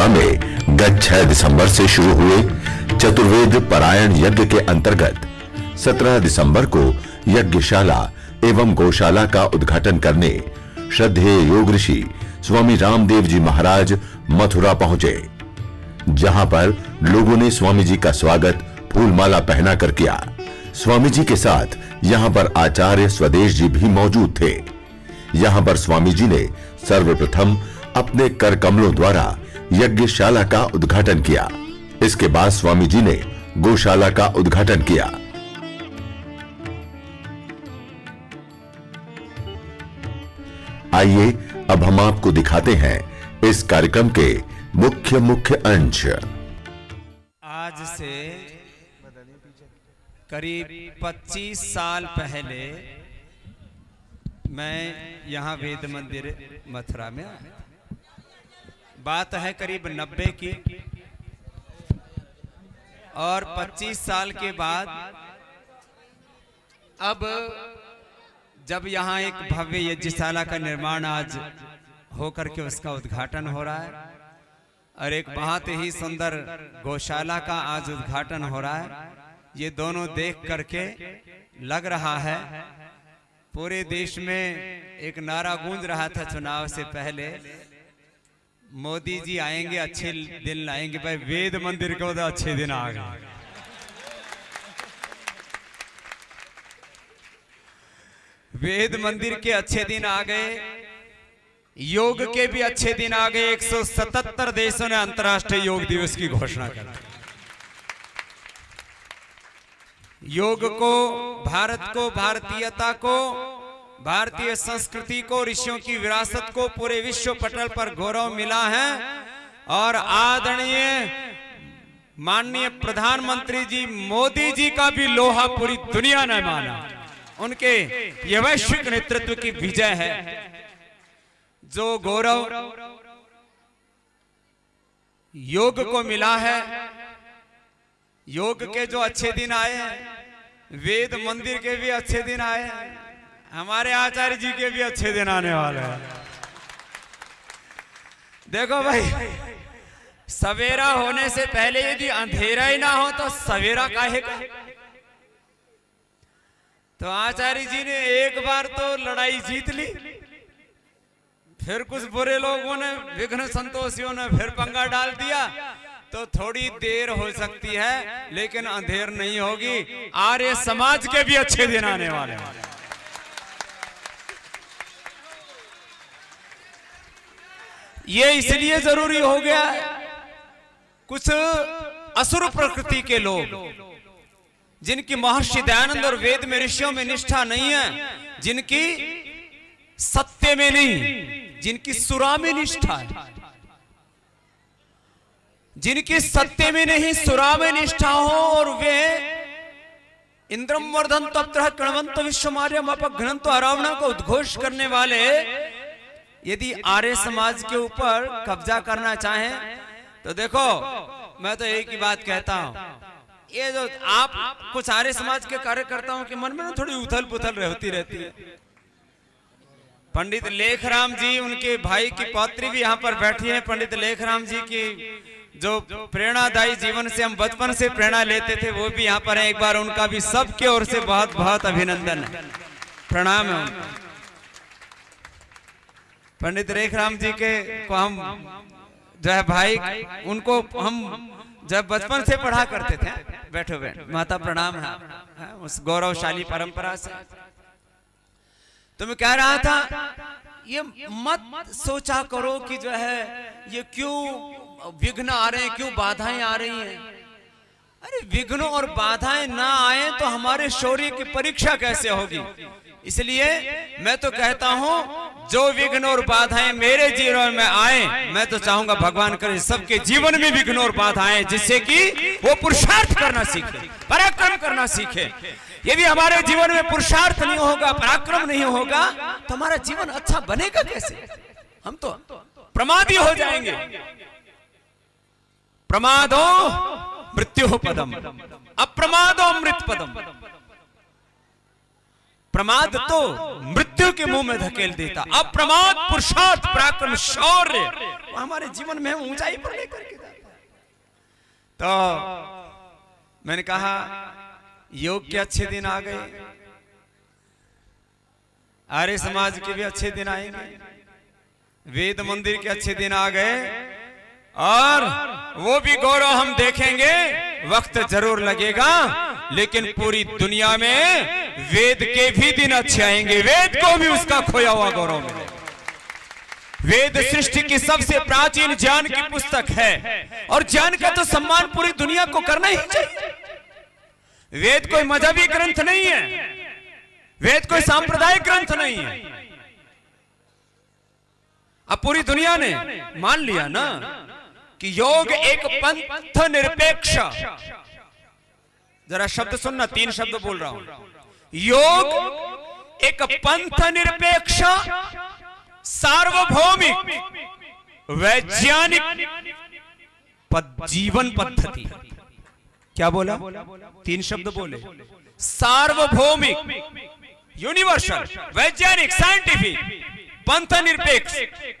मथुरा में गत 6 दिसंबर से शुरू हुए चतुर्वेद पारायण यज्ञ के अंतर्गत 17 दिसंबर को यज्ञशाला एवं गौशाला का उद्घाटन करने श्रद्धेय योग ऋषि स्वामी रामदेव जी महाराज मथुरा पहुंचे, जहां पर लोगों ने स्वामी जी का स्वागत फूलमाला पहनाकर किया। स्वामी जी के साथ यहां पर आचार्य स्वदेश जी भी मौजूद थे। यहां पर स्वामी जी ने सर्वप्रथम अपने कर कमलों द्वारा यज्ञशाला का उद्घाटन किया। इसके बाद स्वामी जी ने गौशाला का उद्घाटन किया। आइए अब हम आपको दिखाते हैं इस कार्यक्रम के मुख्य अंश। आज से करीब 25 साल पहले मैं यहाँ वेद मंदिर मथुरा में आया। बात है करीब 90 की, और 25 साल के बाद अब जब यहाँ एक भव्य यज्ञशाला का निर्माण आज होकर के उसका उद्घाटन हो रहा है और एक बहुत ही सुंदर गौशाला का आज उद्घाटन हो रहा है, ये दोनों देख करके लग रहा है पूरे देश में एक नारा गूंज रहा था चुनाव से पहले, मोदी जी आएंगे अच्छे दिन लाएंगे। भाई वेद मंदिर को तो अच्छे दिन आ गए। वेद मंदिर के अच्छे दिन आ गए, योग के भी अच्छे दिन आ गए। 177 देशों ने अंतर्राष्ट्रीय योग दिवस की घोषणा कर दी। योग को, भारत को, भारतीयता को, भारतीय संस्कृति को, ऋषियों की विरासत को पूरे विश्व पटल पर गौरव मिला है। और आदरणीय माननीय प्रधानमंत्री जी मोदी जी का भी लोहा पूरी दुनिया ने माना। उनके ये वैश्विक नेतृत्व की विजय है। जो गौरव योग को मिला है, योग के जो अच्छे दिन आए हैं, वेद मंदिर के भी अच्छे दिन आए हैं, हमारे आचार्य जी के भी अच्छे दिन आने वाले हैं। देखो भाई, सवेरा होने से पहले यदि अंधेरा ही ना हो तो सवेरा काहे का। तो आचार्य जी ने एक बार तो लड़ाई जीत ली, फिर कुछ बुरे लोगों ने, विघ्न संतोषियों ने फिर पंगा डाल दिया। तो थोड़ी देर हो सकती है लेकिन अंधेर नहीं होगी। आर्य समाज के भी अच्छे दिन आने वाले हैं। ये इसलिए जरूरी हो गया, कुछ असुर प्रकृति के लोग जिनकी महर्षि दयानंद और वेद में ऋषियों में निष्ठा नहीं है, जिनकी सत्य में नहीं, जिनकी सुरा में निष्ठा है, जिनकी सत्य में नहीं सुरा में निष्ठा हो, और वे इंद्रम वर्धन तप्त्रः कणवंत विश्वमार्यम अपघ्नन्तो अरावणा को उद्घोष करने वाले यदि आर्य समाज के ऊपर कब्जा करना चाहें तो देखो, मैं तो एक ही बात कहता हूं, ये जो आप कुछ आर्य समाज के कार्यकर्ताओं के मन में ना थोड़ी उथल पुथल होती रहती है। पंडित लेखराम जी, उनके भाई की पौत्री भी यहाँ पर बैठी है। पंडित लेखराम जी की जो प्रेरणादायी जीवन से हम बचपन से प्रेरणा लेते थे, वो भी यहाँ पर है। एक बार उनका भी सबके ओर से बहुत बहुत अभिनंदन है, प्रणाम है उनको। पंडित लेखराम जी के को हम जो है भाई, उनको हम जब बचपन से पढ़ा करते थे। बैठो माता प्रणाम है उस गौरवशाली परंपरा से। तो मैं कह रहा था, ये मत सोचा करो कि जो है ये क्यों विघ्न आ रहे हैं, क्यों बाधाएं आ रही हैं। अरे विघ्न और बाधाएं ना आए तो हमारे शौर्य की परीक्षा कैसे होगी। इसलिए मैं तो कहता हूं, जो विघ्न और बाधाएं मेरे जीवन में आए, मैं तो चाहूंगा भगवान करे सबके जीवन में विघ्न और बाधाएं, जिससे कि वो पुरुषार्थ करना सीखे, पराक्रम करना सीखे। यदि हमारे जीवन में पुरुषार्थ नहीं होगा, पराक्रम नहीं होगा, तो हमारा जीवन अच्छा बनेगा कैसे। हम तो प्रमादी हो जाएंगे। प्रमादो मृत्यु पदम, अप्रमादो अमृत पदम। प्रमाद तो मृत्यु के मुंह में धकेल देता, अप्रमाद पुरुषार्थ पराक्रम शौर्य हमारे जीवन में ऊंचाई पर लेकर के जाता। तो मैंने कहा योग के अच्छे दिन आ गए, आर्य समाज के भी अच्छे दिन आएंगे, वेद मंदिर के अच्छे दिन आ गए, और वो भी गौरव हम देखेंगे। वक्त जरूर लगेगा, लेकिन पूरी दुनिया में वेद के भी दिन अच्छे आएंगे, वेद को भी उसका खोया हुआ गौरव मिलेगा। वेद सृष्टि की सबसे प्राचीन ज्ञान की पुस्तक है, और ज्ञान का तो सम्मान पूरी दुनिया को करना ही चाहिए। वेद कोई मजहबी ग्रंथ नहीं है, वेद कोई सांप्रदायिक ग्रंथ नहीं है। अब पूरी दुनिया ने मान लिया ना कि योग एक पंथ निरपेक्ष, जरा शब्द सुनना, 3 शब्द बोल रहा हूं। योग एक पंथ निरपेक्ष सार्वभौमिक वैज्ञानिक जीवन पद्धति। क्या बोला? 3 शब्द बोले, सार्वभौमिक, यूनिवर्सल, वैज्ञानिक, साइंटिफिक, पंथ निरपेक्ष,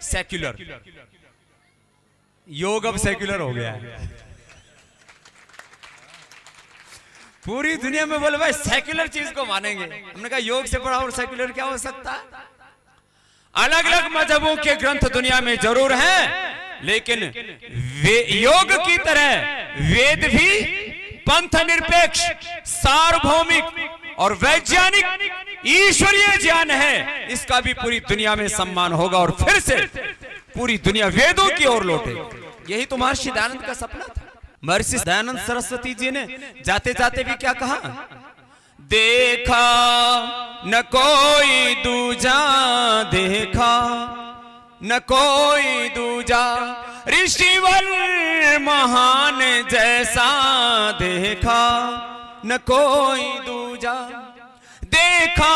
सेक्युलर। योग अब सेक्युलर हो गया है। पूरी दुनिया में बोले भाई सेक्युलर चीज को मानेंगे। हमने कहा योग से बड़ा और सेक्युलर क्या हो सकता है? अलग अलग मजहबों के ग्रंथ दुनिया में जरूर हैं, लेकिन योग की तरह वेद भी पंथ निरपेक्ष, सार्वभौमिक और वैज्ञानिक ईश्वरीय ज्ञान है। इसका भी पूरी दुनिया में सम्मान होगा, और फिर से पूरी दुनिया वेदों की ओर लौटे। यही तो महर्षि दयानंद का सपना था। महर्षि दयानंद सरस्वती जी ने जाते जाते भी क्या कहा? देखा न कोई दूजा, देखा न कोई दूजा, ऋषिवर महान जैसा, देखा न कोई दूजा। देखा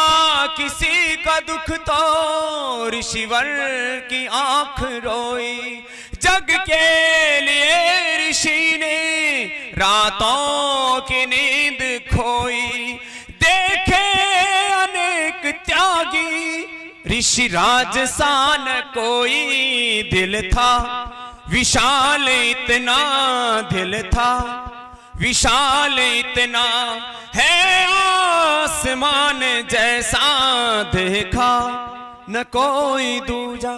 किसी का दुख तो ऋषिवर की आंख रोई, जग के लिए ऋषि ने रातों की नींद खोई। देखे अनेक त्यागी, ऋषि राजसान कोई, दिल था विशाल इतना, दिल था विशाल इतना, है आसमान जैसा, देखा न कोई दूजा।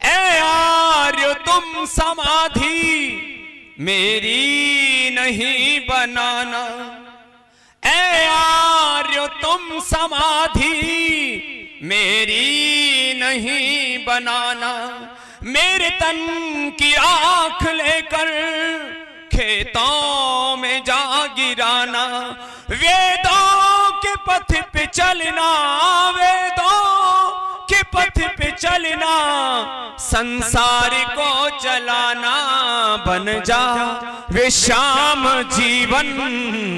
ऐ आर्य तुम समाधि मेरी नहीं बनाना, ऐ आर्य तुम समाधि मेरी नहीं बनाना। मेरे तन की आंख लेकर खेतों में जा गिराना, वेदों के पथ पे चलना, वेदों के पथ पे चलना, संसार को चलाना। बन जा वे श्याम जीवन,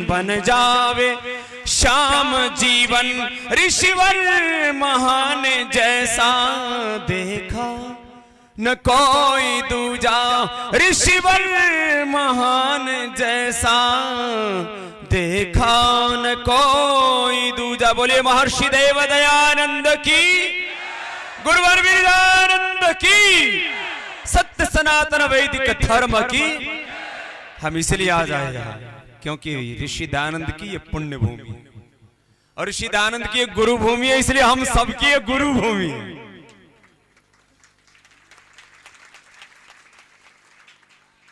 बन जावे श्याम जीवन, ऋषिवर महान जैसा, देखा न कोई दूजा, ऋषिवर महान जैसा, देखा न कोई दूजा। बोलिए महर्षि देव दयानंद की, गुरुवर विरजानंद की, सत्य सनातन वैदिक धर्म की। हम इसलिए आ जाए यहाँ क्योंकि ऋषि दयानंद की ये पुण्य भूमि है, और ऋषि दयानंद की एक गुरु भूमि है, इसलिए हम सबकी एक गुरु भूमि है।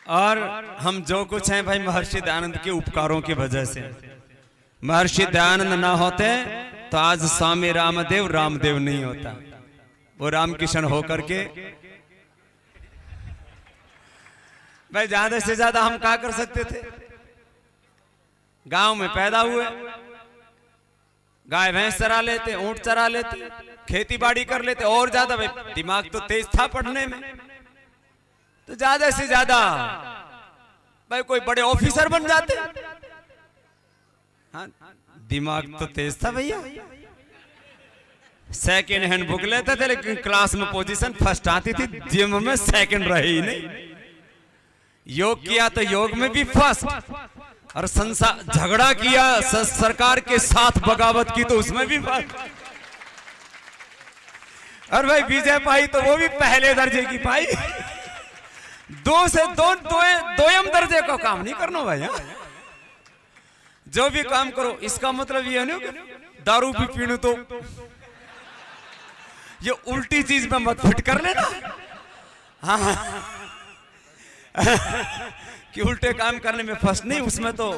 और हम जो कुछ हैं भाई महर्षि दयानंद के उपकारों की वजह से। महर्षि दयानंद ना होते तो आज स्वामी रामदेव रामदेव नहीं होता, वो रामकिशन होकर के। भाई ज्यादा से ज्यादा हम क्या कर सकते थे? गांव में पैदा हुए, गाय भैंस चरा लेते, ऊंट चरा लेते, खेती बाड़ी कर लेते, और ज्यादा भाई दिमाग तो तेज था पढ़ने में, तो ज्यादा से ज्यादा भाई कोई बड़े ऑफिसर बन जाते। हाँ, दिमाग तो तेज था भैया। सेकंड हैंड बुक लेते थे, लेकिन क्लास में पोजीशन फर्स्ट आती थी, जिम में सेकंड रहे ही नहीं। योग किया तो योग में भी फर्स्ट, और झगड़ा किया सरकार के साथ बगावत की तो उसमें भी फर्स्ट। और भाई विजय पाई तो वो भी पहले दर्जे की पाई। दोयम दर्जे का काम नहीं करना भाई। हाँ? जो भी काम करो इसका मतलब ये नहीं दारू भी पीनू तो ये उल्टी चीज में मत फिट कर लेना। हाँ कि उल्टे काम करने में फंस नहीं, उसमें तो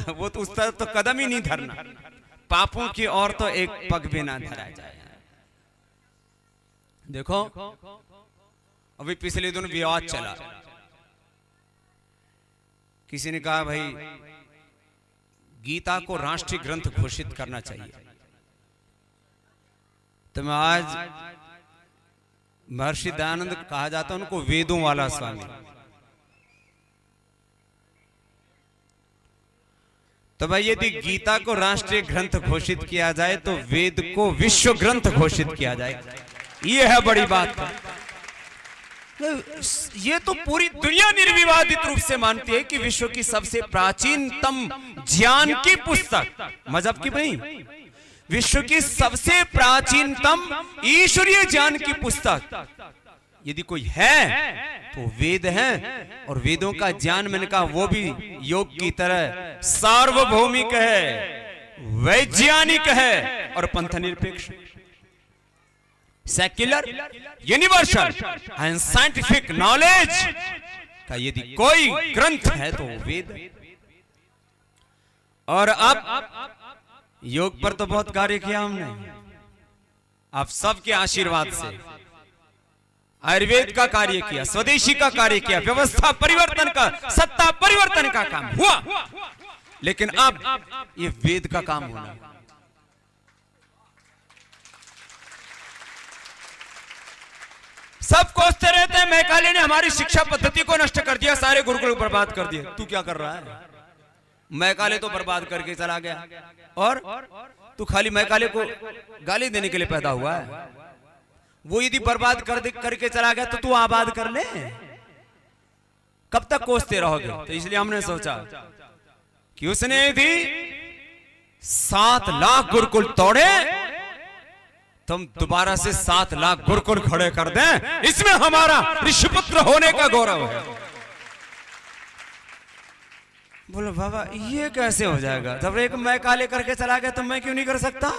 वो तो उस तरह तो कदम ही नहीं धरना। पापों की ओर तो एक पग भी ना धरा जाए। देखो अभी पिछले दिन विवाद चला, किसी ने कहा भाई गीता को राष्ट्रीय ग्रंथ घोषित करना चाहिए। तो मैं आज महर्षि दयानंद कहा जाता है उनको वेदों वाला स्वामी। तो भाई यदि गीता को राष्ट्रीय ग्रंथ घोषित किया जाए तो वेद को विश्व ग्रंथ घोषित किया जाए, ये है बड़ी बात। ये तो पूरी दुनिया निर्विवादित रूप से मानती है कि विश्व की सबसे प्राचीनतम ज्ञान की पुस्तक, मजहब की नहीं, विश्व की सबसे प्राचीनतम ईश्वरीय ज्ञान की पुस्तक यदि कोई है तो वेद है। और वेदों का ज्ञान मैंने कहा वो भी योग की तरह सार्वभौमिक है, वैज्ञानिक है और पंथ निरपेक्ष, secular, universal and scientific knowledge का यदि कोई ग्रंथ है तो वेद। और अब योग पर तो बहुत कार्य किया हमने, आप सबके आशीर्वाद से आयुर्वेद का कार्य किया, स्वदेशी का कार्य किया, व्यवस्था परिवर्तन का, सत्ता परिवर्तन का काम हुआ, लेकिन अब ये वेद का काम होना। सब कोसते रहते हैं मैकाले ने हमारी शिक्षा पद्धति को नष्ट कर दिया, सारे गुरुकुल बर्बाद कर दिए। तू क्या कर रहा है? मैकाले तो बर्बाद करके चला गया और तू खाली मैकाले को गाली देने के लिए पैदा हुआ है। वो यदि बर्बाद करके चला गया तो तू आबाद कर ले, कब तक कोसते रहोगे? तो इसलिए हमने सोचा कि उसने यदि 7 लाख गुरुकुल तोड़े तुम दोबारा से 7 लाख गुरुकुल खड़े कर दें, इसमें हमारा ऋषिपुत्र होने का गौरव है। बोलो बाबा ये कैसे हो जाएगा? जब एक मैकाले करके चला गया तो मैं क्यों नहीं कर सकता?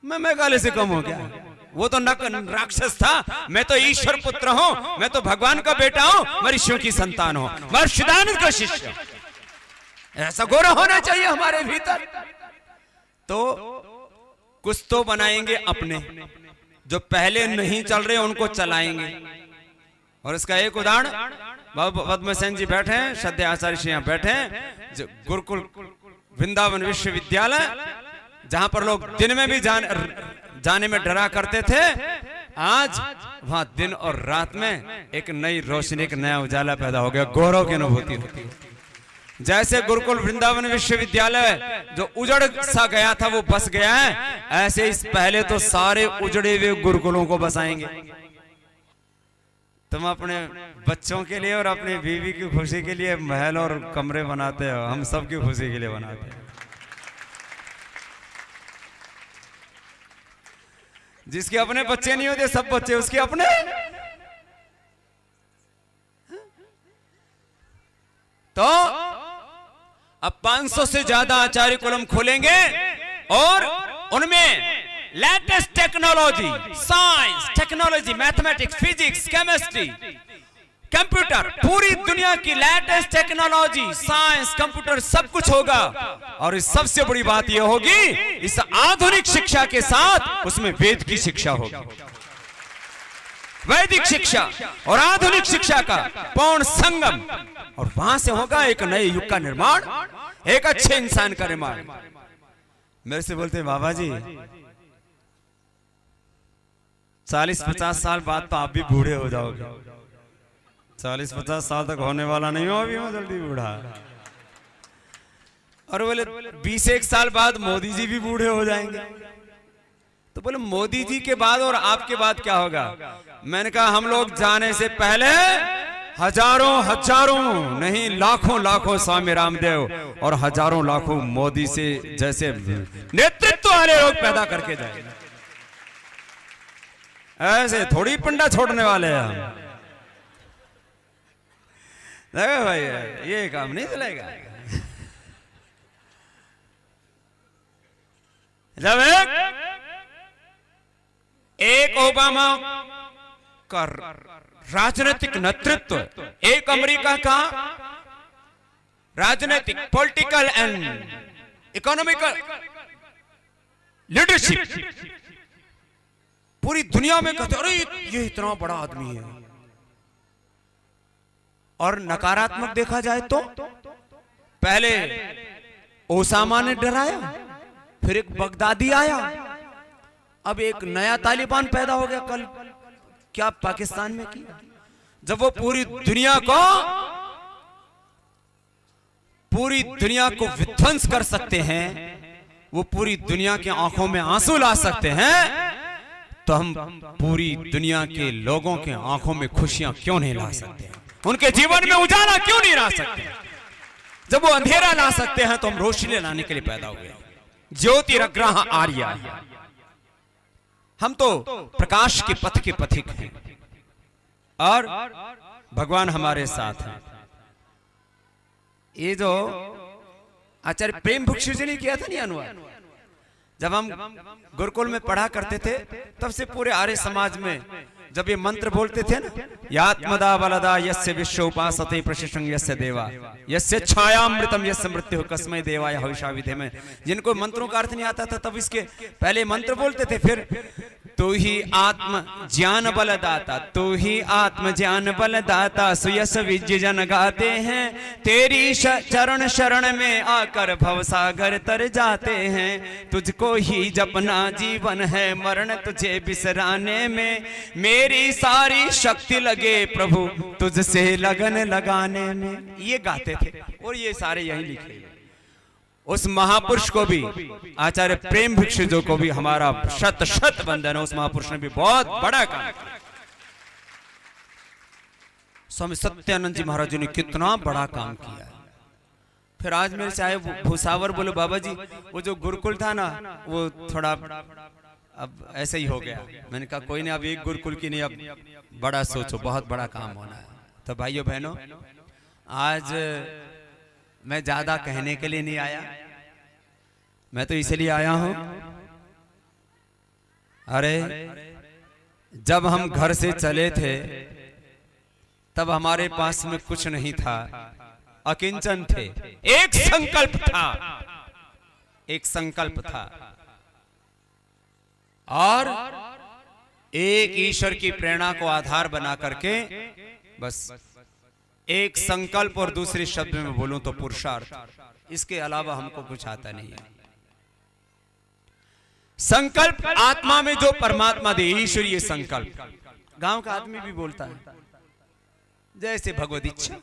मैं मैकाले से कम हो गया? वो तो राक्षस था, मैं तो ईश्वर पुत्र हूं, मैं तो भगवान का बेटा हूं, मैं ऋषियों की संतान हूं, महर्षि दयानंद का शिष्य। ऐसा गौरव होना चाहिए हमारे भीतर। तो कुछ तो बनाएंगे अपने, जो पहले नहीं चल रहे उनको चलाएंगे। और इसका एक उदाहरण बाबा पद्मसेन जी बैठे हैं, श्रद्धेय आचार्य जी यहाँ बैठे हैं, जो गुरुकुल वृंदावन विश्वविद्यालय, जहां पर लोग दिन में भी जाने में डरा करते थे, आज वहां दिन और रात में एक नई रोशनी, एक नया उजाला पैदा हो गया, गौरव की अनुभूति होती है। जैसे गुरुकुल वृंदावन विश्वविद्यालय जो उजड़ सा गया था वो बस गया है, ऐसे इस पहले तो सारे उजड़े हुए गुरुकुलों को बसाएंगे। तुम अपने बच्चों के लिए और अपनी बीवी की खुशी के लिए महल और कमरे बनाते हो, हम सबकी खुशी के लिए बनाते हैं। जिसके अपने बच्चे नहीं होते, सब बच्चे उसके अपने। तो अब 500 से ज्यादा आचार्य कुलम खोलेंगे और उनमें latest technology, science, technology, mathematics, physics, chemistry, computer, पूरी दुनिया की लेटेस्ट टेक्नोलॉजी, साइंस, कंप्यूटर सब कुछ होगा। और इस सबसे बड़ी बात यह होगी, इस आधुनिक शिक्षा के साथ उसमें वेद की शिक्षा होगी। वैदिक शिक्षा और आधुनिक शिक्षा का पूर्ण संगम, और वहां से होगा एक नए युग का निर्माण, एक अच्छे इंसान का निर्माण। मेरे से बोलते हैं बाबा जी 40-50 साल बाद तो आप भी बूढ़े हो जाओगे। 40-50 साल तक होने वाला नहीं हो अभी, मैं जल्दी बूढ़ा। और बोले 20-1 साल बाद मोदी जी भी बूढ़े हो जाएंगे। तो बोले मोदी जी के बाद और आपके बाद क्या होगा? मैंने कहा हम लोग जाने से पहले हजारों नहीं लाखों स्वामी रामदेव और हजारों लाखों मोदी से जैसे नेतृत्व वाले लोग पैदा करके जाएंगे। ऐसे थोड़ी पिंडा छोड़ने वाले हैं हम। देखो भाई ये काम नहीं चलेगा। जब एक ओबामा का राजनीतिक नेतृत्व, एक अमेरिका का राजनीतिक पॉलिटिकल एंड इकोनॉमिकल लीडरशिप पूरी दुनिया में कहते अरे ये इतना बड़ा आदमी है, और नकारात्मक देखा जाए तो पहले ओसामा ने डराया, फिर एक बगदादी आया, अब एक नया तालिबान पैदा हो गया कल क्या पाकिस्तान में किया। जब वो पूरी दुनिया को विध्वंस कर सकते हैं, वो पूरी दुनिया की आंखों में आंसू ला सकते हैं, तो हम पूरी दुनिया के लोगों के आंखों में खुशियां क्यों नहीं ला सकते? उनके जीवन में उजाला क्यों नहीं ला सकते? जब वो अंधेरा ला सकते हैं तो हम रोशनी लाने के लिए पैदा हुए। ज्योतिरग्रह आर्या, हम तो प्रकाश के पथ के पथिक हैं और भगवान हमारे साथ हैं। ये जो आचार्य प्रेम भिक्षु जी ने किया था नहीं अनुवाद, जब हम गुरुकुल में पढ़ा करते थे तब से पूरे आर्य समाज में जब ये मंत्र बोलते थे ना, यात्मदा बलदा यस्य विश्व उपासते प्रशिशं यस्य देवा यस्य छायामृतम यस्य मृत्यु कस्मै देवाय हविषा विधेमहि। जिनको मंत्रों का अर्थ नहीं आता था तब इसके पहले मंत्र बोलते थे, फिर तू ही आत्म ज्ञान बलदाता, तू ही आत्म ज्ञान बलदाता, सुयस विज्ञ जन गाते हैं, तेरी चरण शरण में आकर भवसागर तर जाते हैं, तुझको ही जपना जीवन है, मरण तुझे बिसराने में, मेरी सारी शक्ति लगे प्रभु तुझसे लगन लगाने में। ये गाते थे और ये सारे यही लिखे। उस महापुरुष को भी, आचार्य प्रेम भिक्षु जो को भी हमारा शत शत वंदन है। उस महापुरुष ने भी बहुत बड़ा काम किया। स्वामी सत्यानंद जी महाराज जी ने कितना बड़ा काम किया। फिर आज मेरे चाहे भूसावर बोलो बाबा जी, वो जो गुरुकुल था ना वो थोड़ा अब ऐसे ही हो गया। मैंने कहा कोई नहीं, अब एक गुरुकुल की नहीं, अब बड़ा सोचो, बहुत बड़ा काम होना है। तो भाइयों बहनों, आज मैं ज्यादा कहने के लिए नहीं आया, मैं तो इसलिए आया हूं, अरे जब हम घर से चले थे तब हमारे पास में कुछ नहीं था, अकिंचन थे। एक संकल्प था, एक संकल्प था और एक ईश्वर की प्रेरणा को आधार बना करके बस एक संकल्प, और दूसरे शब्द में बोलूं तो पुरुषार्थ। इसके अलावा हमको कुछ आता नहीं है। संकल्प आत्मा में जो परमात्मा दे, ईश्वरीय संकल्प। गांव का आदमी भी बोलता है जैसे भगवत इच्छा,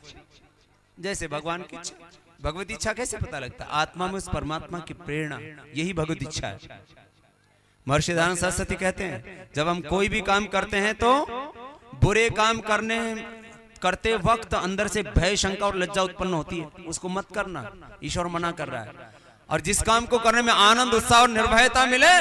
जैसे भगवान की इच्छा। भगवत इच्छा कैसे पता लगता? आत्मा में उस परमात्मा की प्रेरणा, यही भगवत इच्छा है। महर्षि दयानंद सरस्वती कहते हैं जब हम कोई भी काम करते हैं तो बुरे काम करते वक्त अंदर से भय, शंका और लज्जा उत्पन्न होती है, उसको मत करना, ईश्वर मना कर रहा है। और जिस काम को करने में आनंद, उत्साह और निर्भयता मिले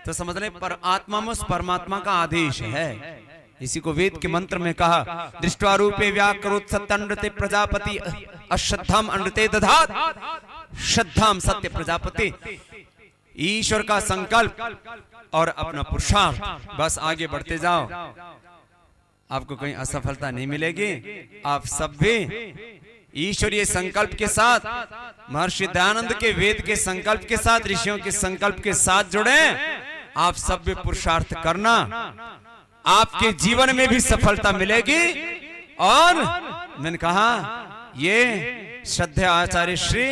तो समझ ले पर आत्मा में उस परमात्मा का आदेश है। इसी को वेद के मंत्र में कहा, दृष्ट्वा रूपे व्याकरोत् सत्यनृते प्रजापति अश्रद्धाम अनृते दधात श्रद्धाम सत्य प्रजापति। ईश्वर का संकल्प और अपना पुरुषार्थ, बस आगे बढ़ते जाओ, आपको कहीं असफलता नहीं मिलेगी। आप सब भी ईश्वरीय संकल्प के साथ, महर्षि दयानंद के वेद के संकल्प के साथ, ऋषियों के संकल्प के साथ जुड़े। आप सब भी पुरुषार्थ करना, आपके जीवन में भी सफलता मिलेगी। और मैंने कहा ये श्रद्धेय आचार्य श्री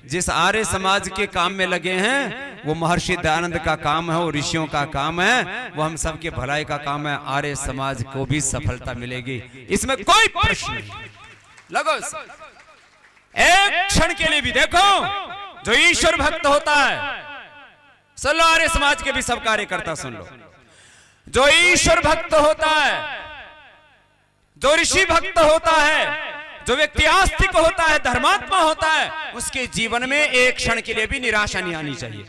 जिस आर्य समाज के काम में लगे हैं वो महर्षि दयानंद का काम है, वो ऋषियों का काम है, वो हम सबके भलाई का काम है। आर्य समाज को भी सफलता मिलेगी, इसमें कोई प्रश्न नहीं। लगो एक क्षण के लिए भी देखो, जो ईश्वर भक्त होता है, सुन लो, आर्य समाज के भी सब कार्यकर्ता सुन लो, जो ईश्वर भक्त होता है, जो ऋषि भक्त होता है, जो व्यक्ति आस्तिक होता है, धर्मात्मा होता है, उसके जीवन में एक क्षण के लिए भी निराशा नहीं आनी चाहिए।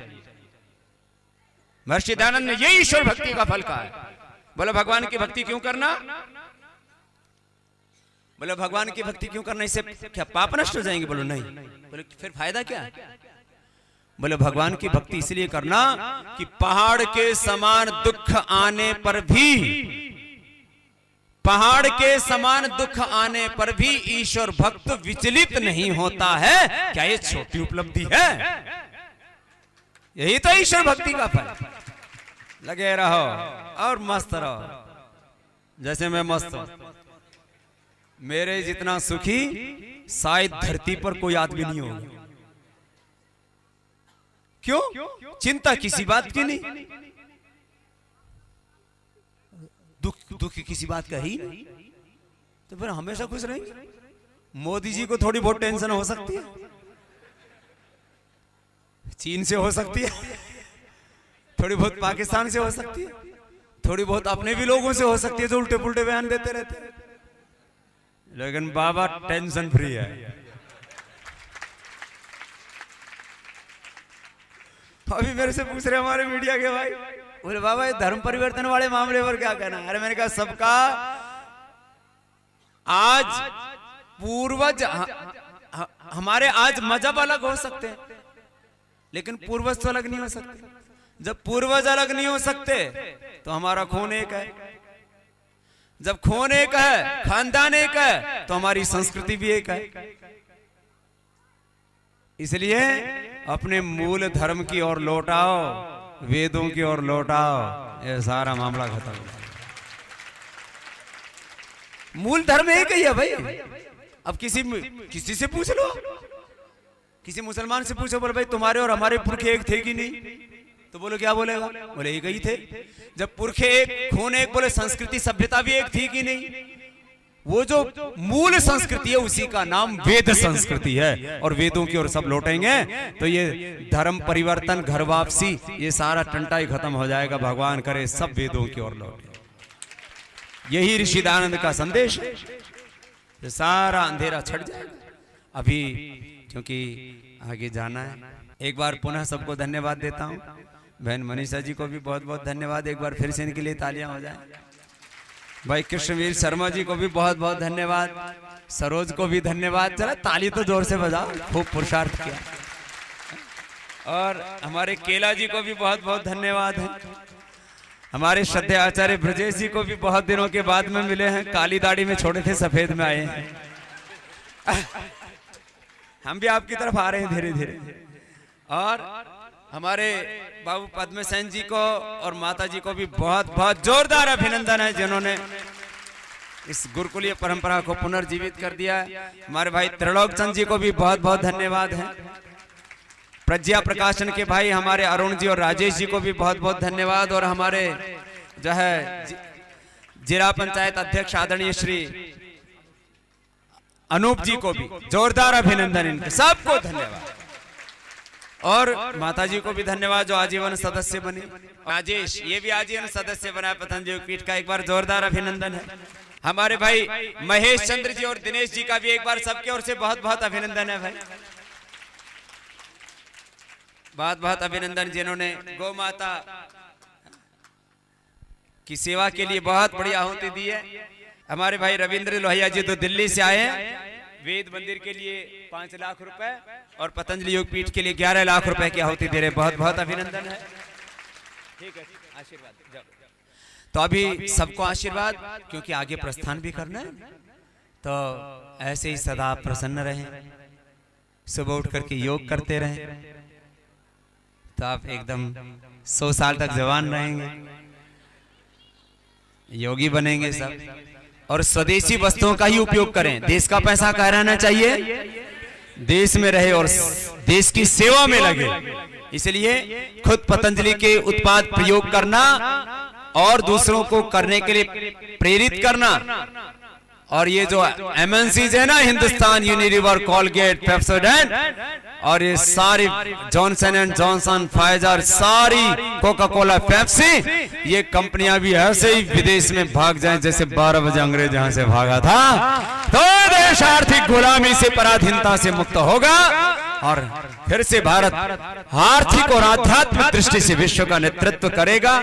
महर्षि दयानंद ने यही ईश्वर भक्ति का फल कहा है। बोले भगवान की भक्ति क्यों करना? बोले भगवान की भक्ति क्यों करना, इससे क्या पाप नष्ट हो जाएंगे? बोलो नहीं। बोले फिर फायदा क्या? बोले भगवान की भक्ति इसलिए करना कि पहाड़ के समान दुख आने पर भी, पहाड़ के समान दुख आने पर भी ईश्वर भक्त विचलित नहीं होता है। क्या ये छोटी उपलब्धि है? यही तो ईश्वर भक्ति का फल। लगे रहो और मस्त रहो जैसे मैं मस्त हूं। मेरे जितना सुखी शायद धरती पर कोई आदमी नहीं होगा। क्यों? चिंता किसी बात की नहीं, दुख किसी बात का ही नहीं, तो फिर हमेशा खुश रहेंगे। मोदी जी को थोड़ी बहुत टेंशन हो सकती है, चीन से हो सकती है, थोड़ी बहुत पाकिस्तान से हो सकती है, थोड़ी बहुत अपने भी लोगों से हो सकती है जो उल्टे पुल्टे बयान देते रहते हैं। लेकिन बाबा टेंशन फ्री है। अभी मेरे से पूछ रहे हमारे मीडिया के भाई, बोले बाबा ये धर्म परिवर्तन वाले मामले पर क्या कहना? अरे मैंने कहा सबका आज पूर्वज हमारे आज मजहब अलग हो सकते हैं, लेकिन पूर्वज तो अलग नहीं हो सकते। जब पूर्वज अलग नहीं हो सकते तो हमारा खून एक है। जब खून एक है, खानदान एक है, तो हमारी संस्कृति भी एक है। इसलिए अपने मूल धर्म की ओर लौटाओ, वेदों की ओर लौटाओ, ये सारा मामला खत्म। मूल धर्म एक ही है भाई। अब किसी से पूछ लो, किसी मुसलमान से पूछो, बोले भाई तुम्हारे और हमारे पुरखे एक थे कि नहीं? तो बोलो क्या बोलेगा? बोले एक ही थे। जब पुरखे एक, खून एक, बोले संस्कृति सभ्यता भी एक थी कि नहीं? वो जो मूल संस्कृति है उसी का नाम वेद संस्कृति है। और वेदों की ओर सब लौटेंगे तो ये धर्म परिवर्तन, घर वापसी, ये सारा टंटा ही खत्म हो जाएगा। भगवान करे सब वेदों की ओर लौटे। यही ऋषि दयानंद का संदेश है। तो सारा अंधेरा छट जाएगा। अभी क्योंकि आगे जाना है, एक बार पुनः सबको धन्यवाद देता हूँ। बहन मनीषा जी को भी बहुत बहुत धन्यवाद। एक बार फिर से इनके लिए तालियां हो जाए। भाई कृष्णवीर शर्मा जी को भी बहुत बहुत धन्यवाद। सरोज को भी धन्यवाद। चला ताली तो जोर से बजाओ, खूब पुरुषार्थ किया। और हमारे केला जी को भी बहुत बहुत धन्यवाद है। हमारे श्रद्धेय आचार्य ब्रजेश जी को भी बहुत दिनों के बाद में मिले हैं। काली दाढ़ी में छोड़े थे, सफेद में आए हैं। हम भी आपकी तरफ आ रहे हैं धीरे धीरे। और हमारे बाबू पद्म सेन जी को और माता जी को भी बहुत बहुत जोरदार अभिनंदन है, जिन्होंने इस गुरुकुलीय परंपरा को पुनर्जीवित कर दिया है। हमारे भाई त्रिलोक चंद जी को भी बहुत बहुत धन्यवाद है। प्रज्ञा प्रकाशन के भाई हमारे अरुण जी और राजेश जी को भी बहुत बहुत धन्यवाद। और हमारे जो है जिला पंचायत अध्यक्ष आदरणीय श्री अनूप जी को भी जोरदार अभिनंदन, इनके सबको धन्यवाद। और माता जी को भी धन्यवाद जो आजीवन सदस्य बने। राजेश ये भी आजीवन सदस्य बना पतंजलि योगपीठ का, एक बार जोरदार अभिनंदन है। हमारे भाई महेश चंद्र जी और दिनेश जी का भी एक बार सबके ओर से बहुत बहुत अभिनंदन है भाई। बहुत बहुत अभिनंदन, जिन्होंने गौ माता की सेवा के लिए बहुत बड़ी आहुति दी है। हमारे भाई रविंद्र लोहिया जी तो दिल्ली से आए हैं। वेद मंदिर के लिए 5 लाख रुपए और पतंजलि योगपीठ के लिए 11 लाख रुपए की आहुति दे रहे। बहुत बहुत अभिनंदन है। ठीक है, आशीर्वाद। तो अभी सबको आशीर्वाद, क्योंकि आगे प्रस्थान भी करना है। तो ऐसे ही सदा प्रसन्न रहें, सुबह उठ करके योग करते रहें, तो आप एकदम 100 साल तक जवान रहेंगे, योगी बनेंगे सब। और स्वदेशी वस्तुओं का ही उपयोग करें। देश का पैसा कहाँ रहना चाहिए? देश में रहे और देश की सेवा में लगे। इसलिए खुद पतंजलि के उत्पाद प्रयोग करना और दूसरों को करने के लिए प्रेरित करना। और ये जो एमएनसीज है ना, हिंदुस्तान यूनिलीवर, कोलगेट, पेप्सोडेंट और ये सारी जॉनसन एंड जॉनसन, फाइजर, सारी कोका कोला, पेप्सी, ये कंपनियां भी ऐसे ही विदेश में भाग जाएं जैसे 12 बजे अंग्रेज यहां से भागा था। तो देश आर्थिक गुलामी से, पराधीनता से मुक्त होगा और फिर से भारत आर्थिक और आध्यात्मिक दृष्टि से विश्व का नेतृत्व करेगा।